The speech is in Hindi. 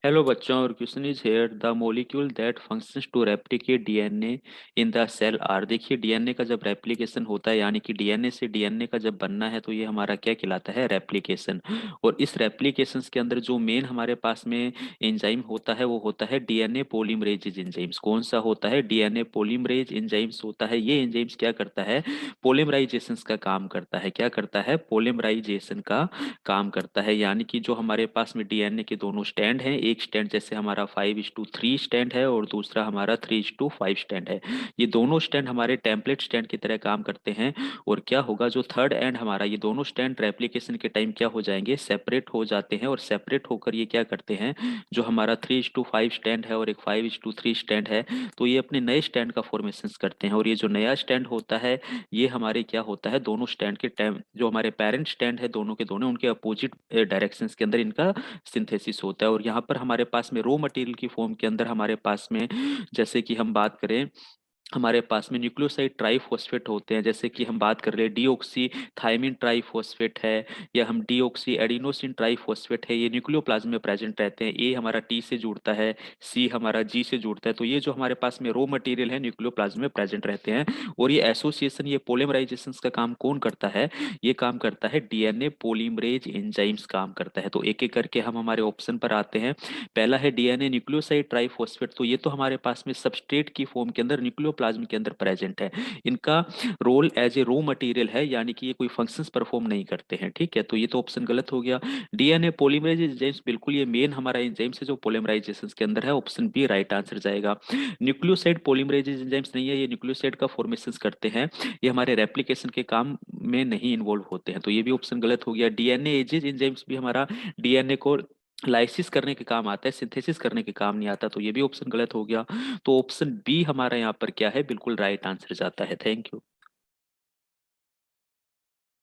हेलो बच्चों, और question is here the molecule that functions to replicate DNA in the cell are. देखिए, डीएनए का जब रेप्लिकेशन होता है, यानी कि डीएनए से डीएनए का जब बनना है, तो ये हमारा क्या कहलाता है? रेप्लिकेशन। और इस रेप्लिकेशन के अंदर जो मेन हमारे पास में एंजाइम होता है वो होता है डीएनए पोलीमरेज एंजाइम्स। कौन सा होता है? डीएनए पोलीमरेज एंजाइम्स होता है। ये एंजाइम्स क्या करता है? पोलीमराइजेशन का काम करता है। क्या करता है? पोलीमराइजेशन का काम करता है। यानी कि जो हमारे पास में डीएनए के दोनों स्टैंड हैं, एक स्टैंड जैसे हमारा 5:3 स्टैंड है और दूसरा हमारा 3:5 स्टैंड है। ये दोनों स्टैंड हमारे टेम्पलेट स्टैंड की तरह काम करते हैं। और क्या होगा, जो थर्ड एंड हमारा, ये दोनों स्टैंड रेप्लिकेशन के टाइम क्या हो जाएंगे? सेपरेट हो जाते हैं। और सेपरेट होकर ये क्या करते हैं, जो हमारा 3:5 स्टैंड है और एक 5:3 स्टैंड है, तो ये अपने नए स्टैंड का फॉर्मेशन करते हैं। और ये जो नया स्टैंड होता है, ये हमारे क्या होता है, दोनों स्टैंड के टाइम, जो हमारे पेरेंट स्टैंड है दोनों के दोनों, उनके अपोजिट डायरेक्शंस के अंदर इनका सिंथेसिस होता है। और यहाँ पर हमारे पास में रॉ मटेरियल की फॉर्म के अंदर हमारे पास में, जैसे कि हम बात करें, हमारे पास में न्यूक्लियोसाइड ट्राइफॉस्फेट होते हैं। जैसे कि हम बात कर रहे हैं डीऑक्सी थाइमिन ट्राइफॉस्फेट है, या हम डीऑक्सी एडिनोसिन ट्राइफॉस्फेट है, ये न्यूक्लियोप्लाज्म में प्रेजेंट रहते हैं। ए हमारा टी से जुड़ता है, सी हमारा जी से जुड़ता है। तो ये जो हमारे पास में रॉ मटेरियल है न्यूक्लियोप्लाज्म में प्रेजेंट रहते हैं। और ये एसोसिएशन, ये पोलिमराइजेशन का काम कौन करता है? ये काम करता है डीएनए पोलीमरेज एंजाइम्स काम करता है। तो एक एक करके हम हमारे ऑप्शन पर आते हैं। पहला है डीएनए न्यूक्लियोसाइड ट्राइफॉस्फेट। तो ये तो हमारे पास में सबस्ट्रेट की फॉर्म के अंदर न्यूक्लियोप्लाज्म के अंदर प्रेजेंट है। इनका role as a raw material है, यानी कि ये कोई फंक्शंस परफॉर्म नहीं करते हैं। ठीक है, तो ये तो ऑप्शन गलत हो गया। डीएनए पॉलीमरेज एंजाइम्स, बिल्कुल ये मेन हमारा एंजाइम्स है जो पॉलीमराइजेशन के अंदर है। ऑप्शन बी राइट आंसर जाएगा। न्यूक्लियोसाइड पॉलीमरेज एंजाइम्स नहीं है, ये न्यूक्लियोसाइड का फॉर्मेशन करते हैं। ये हमारे रेप्लिकेशन के काम में नहीं इन्वॉल्व होते हैं। तो ये भी ऑप्शन गलत हो गया। डीएनए एजेज एंजाइम्स भी हमारा डीएनए को लाइसिस करने के काम आता है, सिंथेसिस करने के काम नहीं आता। तो ये भी ऑप्शन गलत हो गया। तो ऑप्शन बी हमारा यहाँ पर क्या है? बिल्कुल राइट आंसर जाता है। Thank you.